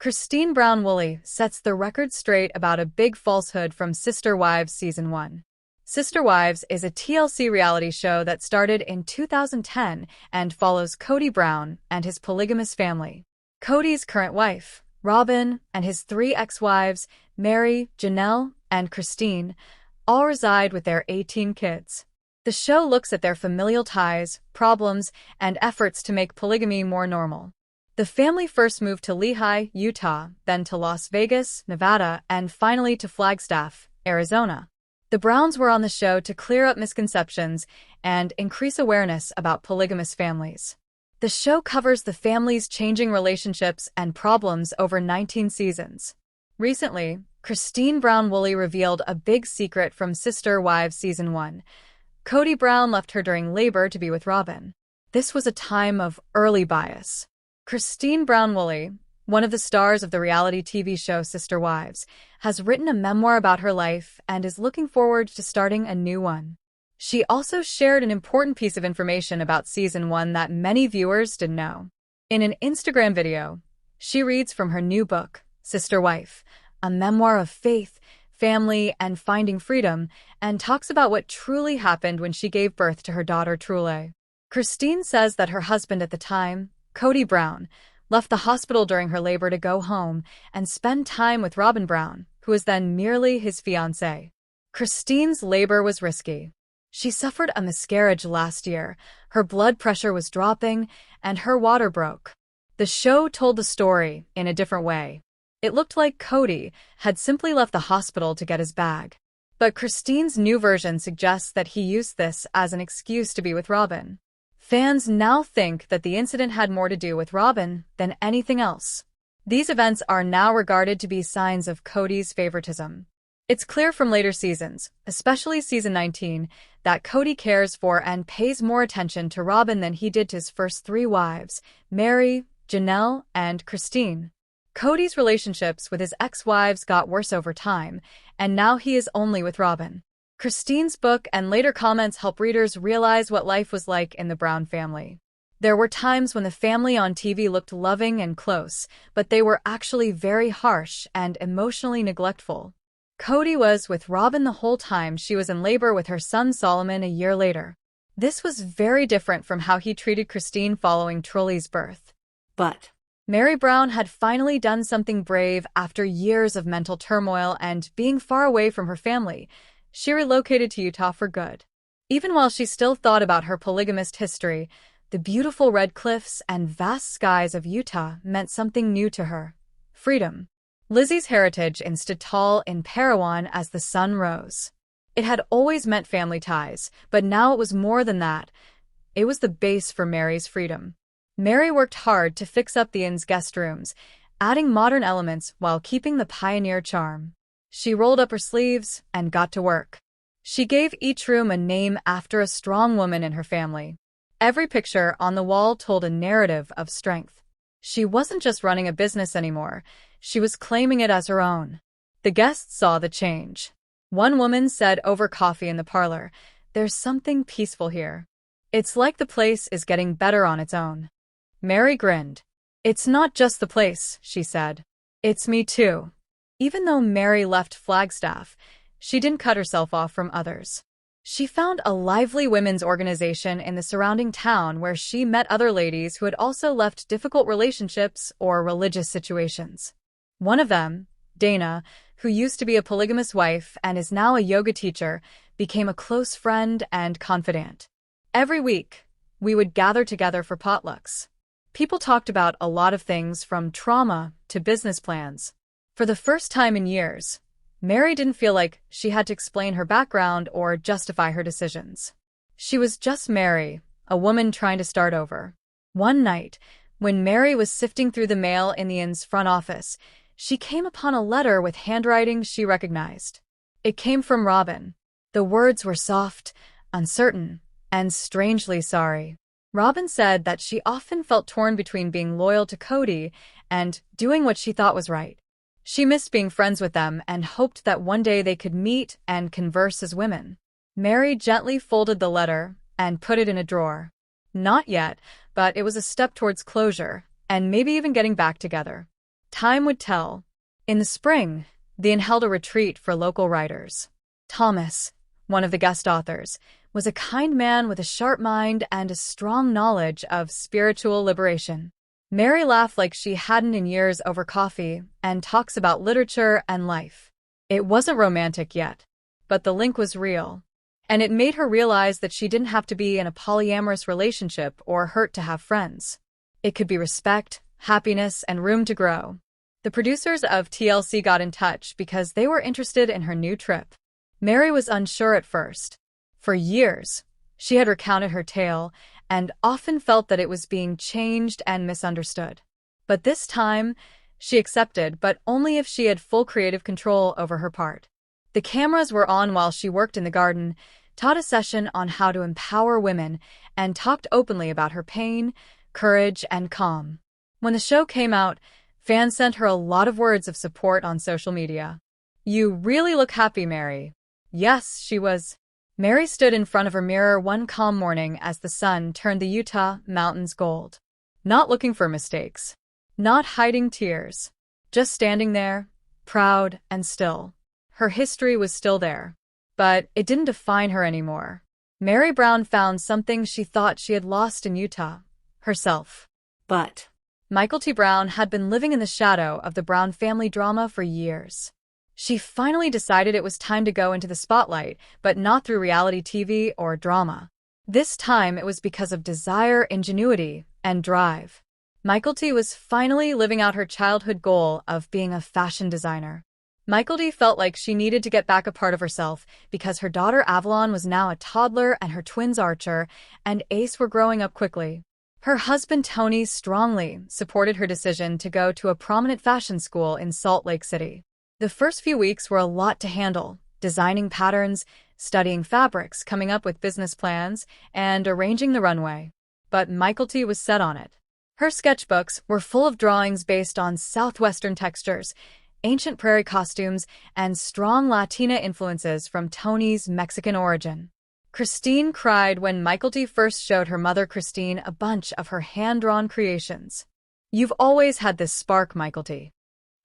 Christine Brown-Woolley sets the record straight about a big falsehood from Sister Wives Season 1. Sister Wives is a TLC reality show that started in 2010 and follows Cody Brown and his polygamous family. Cody's current wife, Robin, and his three ex-wives, Meri, Janelle, and Christine, all reside with their 18 kids. The show looks at their familial ties, problems, and efforts to make polygamy more normal. The family first moved to Lehi, Utah, then to Las Vegas, Nevada, and finally to Flagstaff, Arizona. The Browns were on the show to clear up misconceptions and increase awareness about polygamous families. The show covers the family's changing relationships and problems over 19 seasons. Recently, Christine Brown-Woolley revealed a big secret from Sister Wives Season 1. Cody Brown left her during labor to be with Robin. This was a time of early bias. Christine Brown-Woolley, one of the stars of the reality TV show Sister Wives, has written a memoir about her life and is looking forward to starting a new one. She also shared an important piece of information about Season 1 that many viewers didn't know. In an Instagram video, she reads from her new book, Sister Wife, a memoir of faith, family, and finding freedom, and talks about what truly happened when she gave birth to her daughter Truly. Christine says that her husband at the time, Cody Brown, left the hospital during her labor to go home and spend time with Robin Brown, who was then merely his fiancée. Christine's labor was risky. She suffered a miscarriage last year, her blood pressure was dropping, and her water broke. The show told the story in a different way. It looked like Cody had simply left the hospital to get his bag. But Christine's new version suggests that he used this as an excuse to be with Robin. Fans now think that the incident had more to do with Robin than anything else. These events are now regarded to be signs of Cody's favoritism. It's clear from later seasons, especially season 19, that Cody cares for and pays more attention to Robin than he did to his first three wives, Meri, Janelle, and Christine. Cody's relationships with his ex-wives got worse over time, and now he is only with Robin. Christine's book and later comments help readers realize what life was like in the Brown family. There were times when the family on TV looked loving and close, but they were actually very harsh and emotionally neglectful. Cody was with Robin the whole time she was in labor with her son Solomon a year later. This was very different from how he treated Christine following Truly's birth. But Meri Brown had finally done something brave after years of mental turmoil and being far away from her family. She relocated to Utah for good. Even while she still thought about her polygamist history, the beautiful red cliffs and vast skies of Utah meant something new to her: freedom. Lizzie's heritage stood tall in Parowan as the sun rose. It had always meant family ties, but now it was more than that. It was the base for Meri's freedom. Meri worked hard to fix up the inn's guest rooms, adding modern elements while keeping the pioneer charm. She rolled up her sleeves and got to work. She gave each room a name after a strong woman in her family. Every picture on the wall told a narrative of strength. She wasn't just running a business anymore, she was claiming it as her own. The guests saw the change. One woman said over coffee in the parlor, "There's something peaceful here. It's like the place is getting better on its own." Meri grinned. "It's not just the place," she said. "It's me too." Even though Meri left Flagstaff, she didn't cut herself off from others. She found a lively women's organization in the surrounding town where she met other ladies who had also left difficult relationships or religious situations. One of them, Dana, who used to be a polygamous wife and is now a yoga teacher, became a close friend and confidant. Every week, we would gather together for potlucks. People talked about a lot of things from trauma to business plans. For the first time in years, Meri didn't feel like she had to explain her background or justify her decisions. She was just Meri, a woman trying to start over. One night, when Meri was sifting through the mail in the inn's front office, she came upon a letter with handwriting she recognized. It came from Robin. The words were soft, uncertain, and strangely sorry. Robin said that she often felt torn between being loyal to Cody and doing what she thought was right. She missed being friends with them and hoped that one day they could meet and converse as women. Meri gently folded the letter and put it in a drawer. Not yet, but it was a step towards closure, and maybe even getting back together. Time would tell. In the spring, the Inn held a retreat for local writers. Thomas, one of the guest authors, was a kind man with a sharp mind and a strong knowledge of spiritual liberation. Meri laughed like she hadn't in years over coffee and talks about literature and life. It wasn't romantic yet, but the link was real. And it made her realize that she didn't have to be in a polyamorous relationship or hurt to have friends. It could be respect, happiness, and room to grow. The producers of TLC got in touch because they were interested in her new trip. Meri was unsure at first. For years, she had recounted her tale and often felt that it was being changed and misunderstood. But this time, she accepted, but only if she had full creative control over her part. The cameras were on while she worked in the garden, taught a session on how to empower women, and talked openly about her pain, courage, and calm. When the show came out, fans sent her a lot of words of support on social media. "You really look happy, Meri." Yes, she was. Meri stood in front of her mirror one calm morning as the sun turned the Utah mountains gold. Not looking for mistakes. Not hiding tears. Just standing there, proud and still. Her history was still there. But it didn't define her anymore. Meri Brown found something she thought she had lost in Utah. Herself. But Mykelti Brown had been living in the shadow of the Brown family drama for years. She finally decided it was time to go into the spotlight, but not through reality TV or drama. This time it was because of desire, ingenuity, and drive. Mykelti was finally living out her childhood goal of being a fashion designer. Mykelti felt like she needed to get back a part of herself because her daughter Avalon was now a toddler and her twins Archer and Ace were growing up quickly. Her husband Tony strongly supported her decision to go to a prominent fashion school in Salt Lake City. The first few weeks were a lot to handle, designing patterns, studying fabrics, coming up with business plans, and arranging the runway. But Mykelti was set on it. Her sketchbooks were full of drawings based on Southwestern textures, ancient prairie costumes, and strong Latina influences from Tony's Mexican origin. Christine cried when Mykelti first showed her mother Christine a bunch of her hand-drawn creations. "You've always had this spark, Mykelti.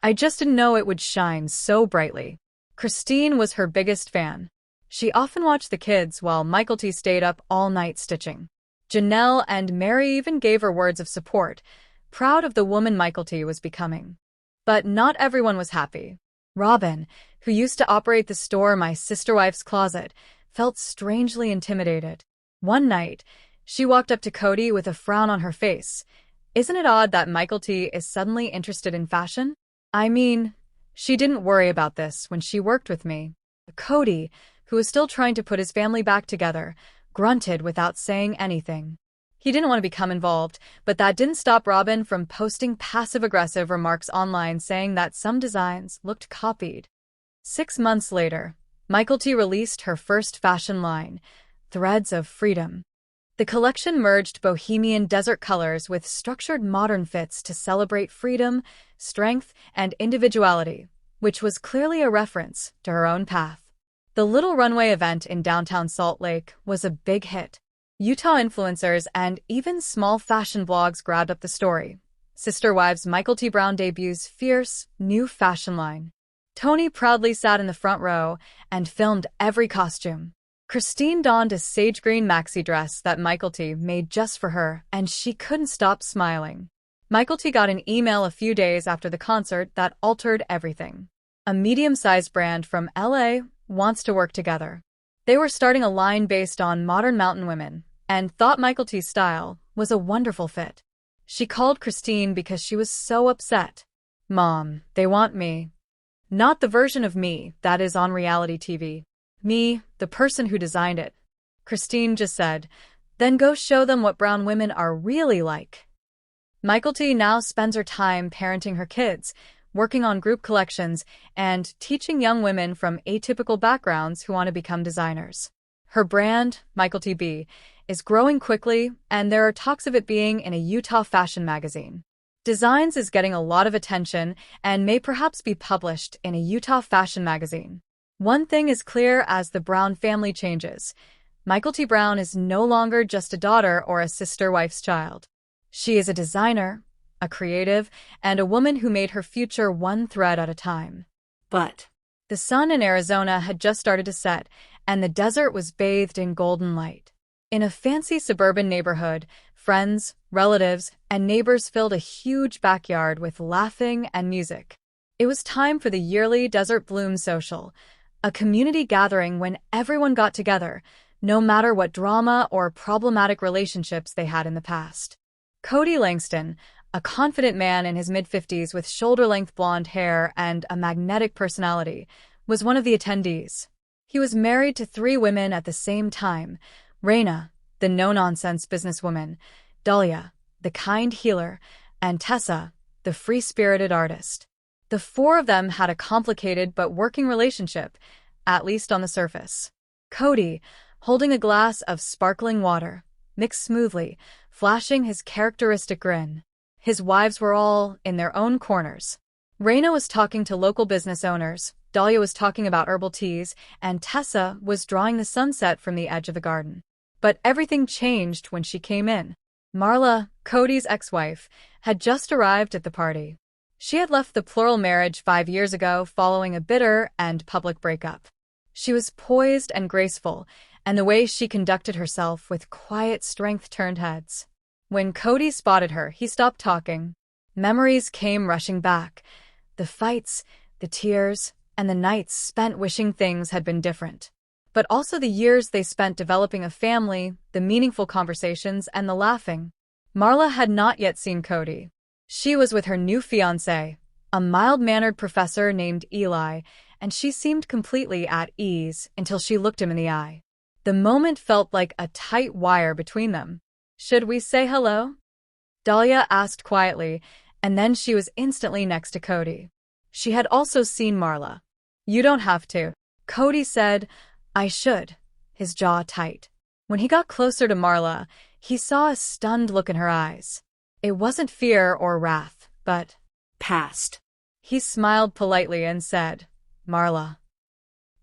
I just didn't know it would shine so brightly." Christine was her biggest fan. She often watched the kids while Mykelti stayed up all night stitching. Janelle and Meri even gave her words of support, proud of the woman Mykelti was becoming. But not everyone was happy. Robin, who used to operate the store My Sister Wife's Closet, felt strangely intimidated. One night, she walked up to Cody with a frown on her face. "Isn't it odd that Mykelti is suddenly interested in fashion? I mean, she didn't worry about this when she worked with me." Cody, who was still trying to put his family back together, grunted without saying anything. He didn't want to become involved, but that didn't stop Robin from posting passive-aggressive remarks online saying that some designs looked copied. 6 months later, Mykelti released her first fashion line, Threads of Freedom. The collection merged bohemian desert colors with structured modern fits to celebrate freedom, strength, and individuality, which was clearly a reference to her own path. The Little Runway event in downtown Salt Lake was a big hit. Utah influencers and even small fashion blogs grabbed up the story. Sister Wives Mykelti Brown debuts fierce, new fashion line. Tony proudly sat in the front row and filmed every costume. Christine donned a sage green maxi dress that Mykelti made just for her, and she couldn't stop smiling. Mykelti got an email a few days after the concert that altered everything. A medium-sized brand from LA wants to work together. They were starting a line based on modern mountain women, and thought Mykelti's style was a wonderful fit. She called Christine because she was so upset. "Mom, they want me. Not the version of me that is on reality TV. Me, the person who designed it." Christine just said, "Then go show them what brown women are really like." Mykelti now spends her time parenting her kids, working on group collections, and teaching young women from atypical backgrounds who want to become designers. Her brand, Mykelti B, is growing quickly, and there are talks of it being in a Utah fashion magazine. Designs is getting a lot of attention and may perhaps be published in a Utah fashion magazine. One thing is clear as the Brown family changes. Mykelti Brown is no longer just a daughter or a sister wife's child. She is a designer, a creative, and a woman who made her future one thread at a time. But the sun in Arizona had just started to set, and the desert was bathed in golden light. In a fancy suburban neighborhood, friends, relatives, and neighbors filled a huge backyard with laughing and music. It was time for the yearly Desert Bloom Social, a community gathering when everyone got together, no matter what drama or problematic relationships they had in the past. Cody Langston, a confident man in his mid-50s with shoulder-length blonde hair and a magnetic personality, was one of the attendees. He was married to 3 women at the same time: Raina, the no-nonsense businesswoman; Dahlia, the kind healer; and Tessa, the free-spirited artist. The 4 of them had a complicated but working relationship, at least on the surface. Cody, holding a glass of sparkling water, mixed smoothly, flashing his characteristic grin. His wives were all in their own corners. Raina was talking to local business owners, Dahlia was talking about herbal teas, and Tessa was drawing the sunset from the edge of the garden. But everything changed when she came in. Marla, Cody's ex-wife, had just arrived at the party. She had left the plural marriage 5 years ago following a bitter and public breakup. She was poised and graceful, and the way she conducted herself with quiet strength turned heads. When Cody spotted her, he stopped talking. Memories came rushing back. The fights, the tears, and the nights spent wishing things had been different. But also the years they spent developing a family, the meaningful conversations, and the laughing. Marla had not yet seen Cody. She was with her new fiancé, a mild-mannered professor named Eli, and she seemed completely at ease until she looked him in the eye. The moment felt like a tight wire between them. "Should we say hello?" Dahlia asked quietly, and then she was instantly next to Cody. She had also seen Marla. "You don't have to," Cody said. "I should," his jaw tight. When he got closer to Marla, he saw a stunned look in her eyes. It wasn't fear or wrath, but past. He smiled politely and said, "Marla."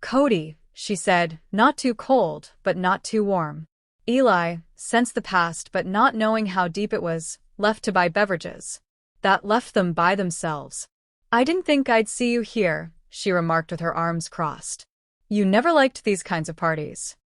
"Cody," she said, not too cold, but not too warm. Eli sensed the past, but not knowing how deep it was, left to buy beverages. That left them by themselves. "I didn't think I'd see you here," she remarked with her arms crossed. "You never liked these kinds of parties."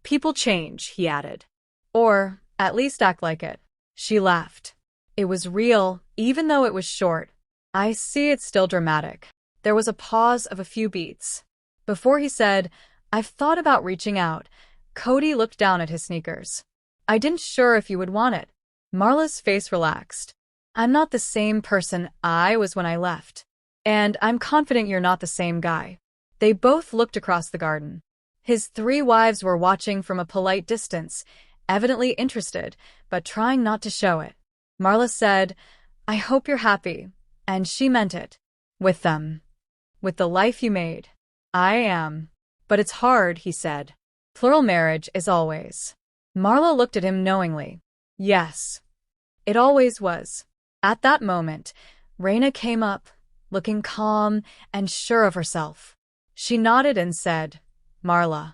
"People change," he added. "Or, at least act like it." She laughed. It was real, even though it was short. "I see it's still dramatic." There was a pause of a few beats. Before he said, "I've thought about reaching out," Cody looked down at his sneakers. "I didn't sure if you would want it." Marla's face relaxed. "I'm not the same person I was when I left. And I'm confident you're not the same guy." They both looked across the garden. His 3 wives were watching from a polite distance, evidently interested, but trying not to show it. Marla said, "I hope you're happy," and she meant it. "With them. With the life you made." "I am. But it's hard," he said. "Plural marriage is always." Marla looked at him knowingly. "Yes. It always was." At that moment, Raina came up, looking calm and sure of herself. She nodded and said, "Marla,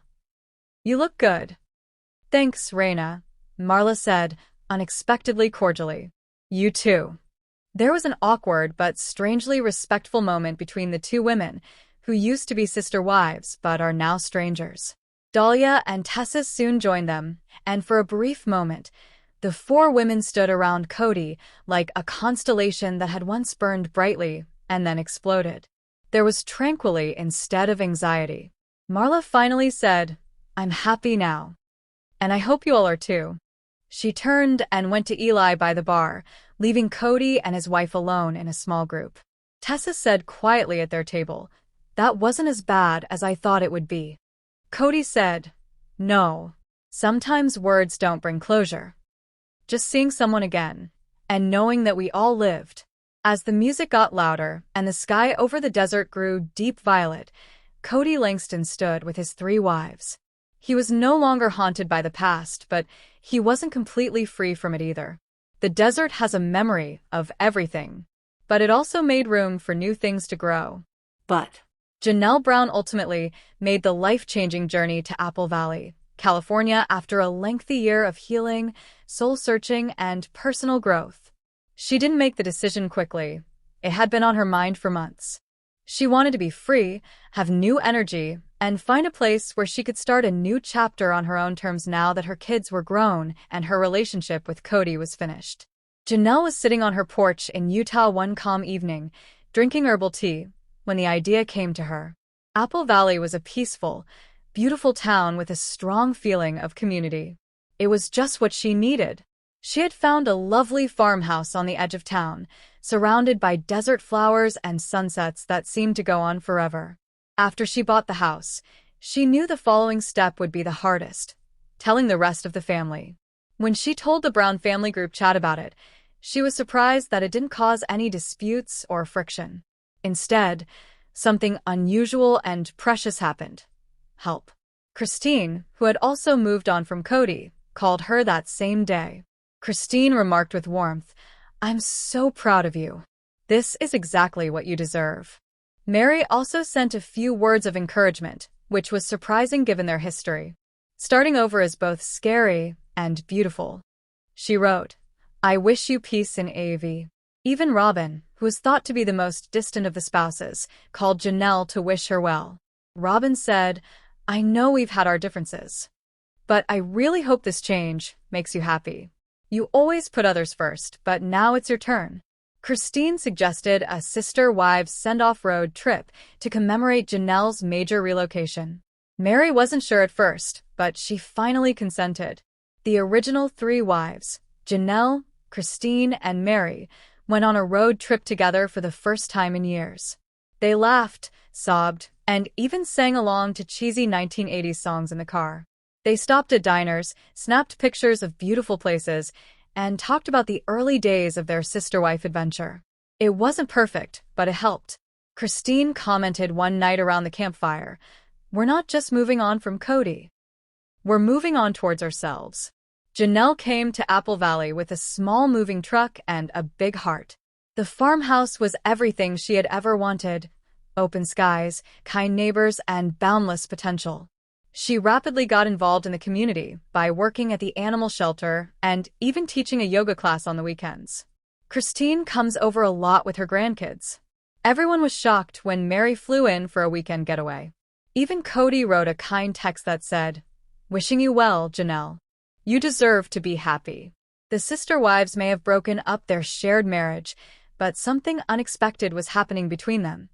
you look good." "Thanks, Raina," Marla said, unexpectedly cordially. "You too." There was an awkward but strangely respectful moment between the 2 women, who used to be sister wives but are now strangers. Dahlia and Tessa soon joined them, and for a brief moment, the 4 women stood around Cody like a constellation that had once burned brightly and then exploded. There was tranquility instead of anxiety. Marla finally said, "I'm happy now. And I hope you all are too." She turned and went to Eli by the bar, leaving Cody and his wife alone in a small group. Tessa said quietly at their table, "That wasn't as bad as I thought it would be." Cody said, "No. Sometimes words don't bring closure. Just seeing someone again, and knowing that we all lived." As the music got louder and the sky over the desert grew deep violet, Cody Langston stood with his 3 wives. He was no longer haunted by the past, but he wasn't completely free from it either. The desert has a memory of everything, but it also made room for new things to grow. But Janelle Brown ultimately made the life-changing journey to Apple Valley, California after a lengthy year of healing, soul-searching, and personal growth. She didn't make the decision quickly. It had been on her mind for months. She wanted to be free, have new energy, and find a place where she could start a new chapter on her own terms now that her kids were grown and her relationship with Cody was finished. Janelle was sitting on her porch in Utah one calm evening, drinking herbal tea, when the idea came to her. Apple Valley was a peaceful, beautiful town with a strong feeling of community. It was just what she needed. She had found a lovely farmhouse on the edge of town, surrounded by desert flowers and sunsets that seemed to go on forever. After she bought the house, she knew the following step would be the hardest: telling the rest of the family. When she told the Brown family group chat about it, she was surprised that it didn't cause any disputes or friction. Instead, something unusual and precious happened. Help. Christine, who had also moved on from Cody, called her that same day. Christine remarked with warmth, "I'm so proud of you. This is exactly what you deserve." Meri also sent a few words of encouragement, which was surprising given their history. Starting over is both scary and beautiful. She wrote, "I wish you peace in AV." Even Robin, who was thought to be the most distant of the spouses, called Janelle to wish her well. Robin said, "I know we've had our differences, but I really hope this change makes you happy. You always put others first, but now it's your turn." Christine suggested a sister-wives send-off road trip to commemorate Janelle's major relocation. Meri wasn't sure at first, but she finally consented. The original three wives, Janelle, Christine, and Meri, went on a road trip together for the first time in years. They laughed, sobbed, and even sang along to cheesy 1980s songs in the car. They stopped at diners, snapped pictures of beautiful places, and talked about the early days of their sister-wife adventure. It wasn't perfect, but it helped. Christine commented one night around the campfire, "We're not just moving on from Cody. We're moving on towards ourselves." Janelle came to Apple Valley with a small moving truck and a big heart. The farmhouse was everything she had ever wanted: open skies, kind neighbors, and boundless potential. She rapidly got involved in the community by working at the animal shelter and even teaching a yoga class on the weekends. Christine comes over a lot with her grandkids. Everyone was shocked when Meri flew in for a weekend getaway. Even Cody wrote a kind text that said, "Wishing you well, Janelle. You deserve to be happy." The sister wives may have broken up their shared marriage, but something unexpected was happening between them.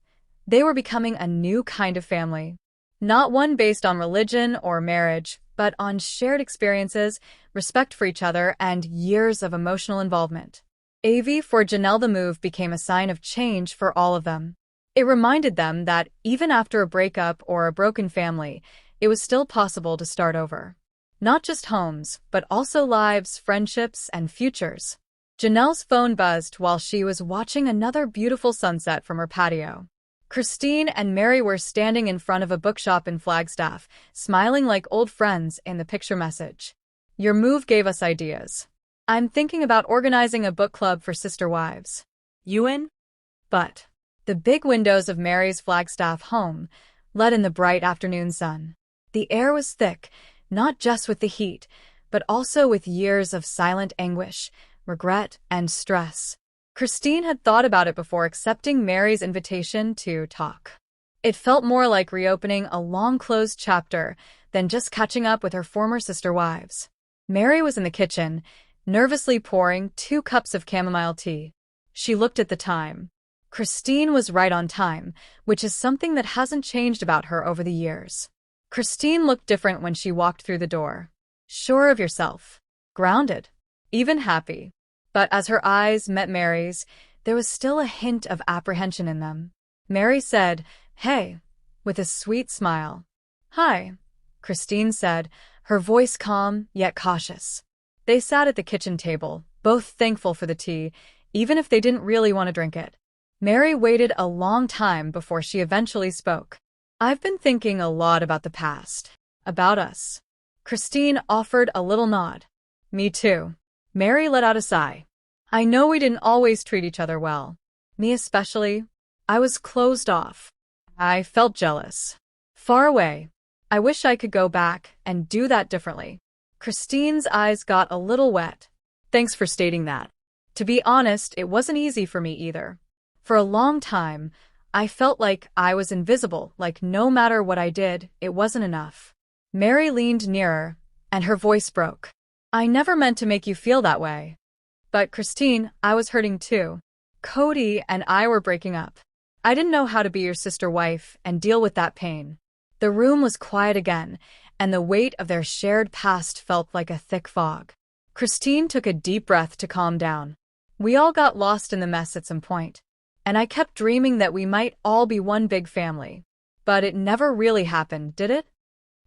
They were becoming a new kind of family. Not one based on religion or marriage, but on shared experiences, respect for each other, and years of emotional involvement. AV for Janelle, the move became a sign of change for all of them. It reminded them that even after a breakup or a broken family, it was still possible to start over. Not just homes, but also lives, friendships, and futures. Janelle's phone buzzed while she was watching another beautiful sunset from her patio. Christine and Meri were standing in front of a bookshop in Flagstaff, smiling like old friends in the picture message. "Your move gave us ideas. I'm thinking about organizing a book club for sister wives. You in?" But the big windows of Meri's Flagstaff home let in the bright afternoon sun. The air was thick, not just with the heat, but also with years of silent anguish, regret, and stress. Christine had thought about it before accepting Meri's invitation to talk. It felt more like reopening a long-closed chapter than just catching up with her former sister wives. Meri was in the kitchen, nervously pouring 2 cups of chamomile tea. She looked at the time. Christine was right on time, which is something that hasn't changed about her over the years. Christine looked different when she walked through the door. Sure of yourself, grounded, even happy. But as her eyes met Meri's, there was still a hint of apprehension in them. Meri said, "Hey," with a sweet smile. "Hi," Christine said, her voice calm yet cautious. They sat at the kitchen table, both thankful for the tea, even if they didn't really want to drink it. Meri waited a long time before she eventually spoke. "I've been thinking a lot about the past. About us." Christine offered a little nod. "Me too." Meri let out a sigh. "I know we didn't always treat each other well. Me especially. I was closed off. I felt jealous. Far away. I wish I could go back and do that differently." Christine's eyes got a little wet. "Thanks for stating that. To be honest, it wasn't easy for me either. For a long time, I felt like I was invisible, like no matter what I did, it wasn't enough. Meri leaned nearer, and her voice broke. I never meant to make you feel that way. But Christine, I was hurting too. Cody and I were breaking up. I didn't know how to be your sister wife and deal with that pain. The room was quiet again, and the weight of their shared past felt like a thick fog. Christine took a deep breath to calm down. We all got lost in the mess at some point, and I kept dreaming that we might all be one big family. But it never really happened, did it?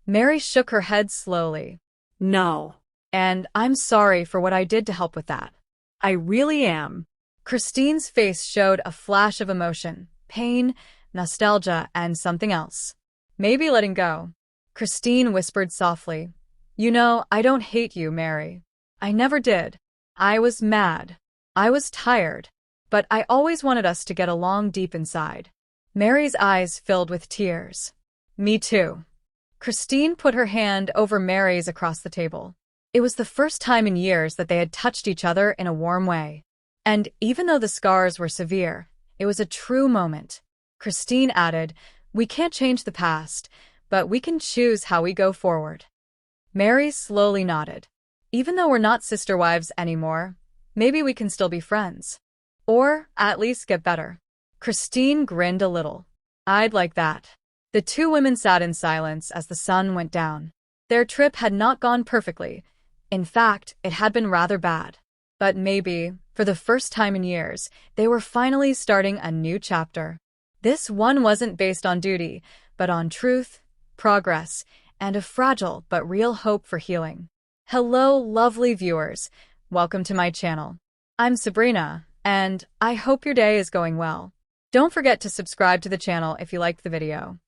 Meri shook her head slowly. No. And I'm sorry for what I did to help with that. I really am. Christine's face showed a flash of emotion, pain, nostalgia, and something else. Maybe letting go. Christine whispered softly. You know, I don't hate you, Meri. I never did. I was mad. I was tired. But I always wanted us to get along deep inside. Meri's eyes filled with tears. Me too. Christine put her hand over Meri's across the table. It was the first time in years that they had touched each other in a warm way. And even though the scars were severe, it was a true moment. Christine added, we can't change the past, but we can choose how we go forward. Meri slowly nodded. Even though we're not sister wives anymore, maybe we can still be friends. Or at least get better. Christine grinned a little. I'd like that. The two women sat in silence as the sun went down. Their trip had not gone perfectly. In fact, it had been rather bad. But maybe, for the first time in years, they were finally starting a new chapter. This one wasn't based on duty, but on truth, progress, and a fragile but real hope for healing. Hello, lovely viewers. Welcome to my channel. I'm Sabrina, and I hope your day is going well. Don't forget to subscribe to the channel if you liked the video.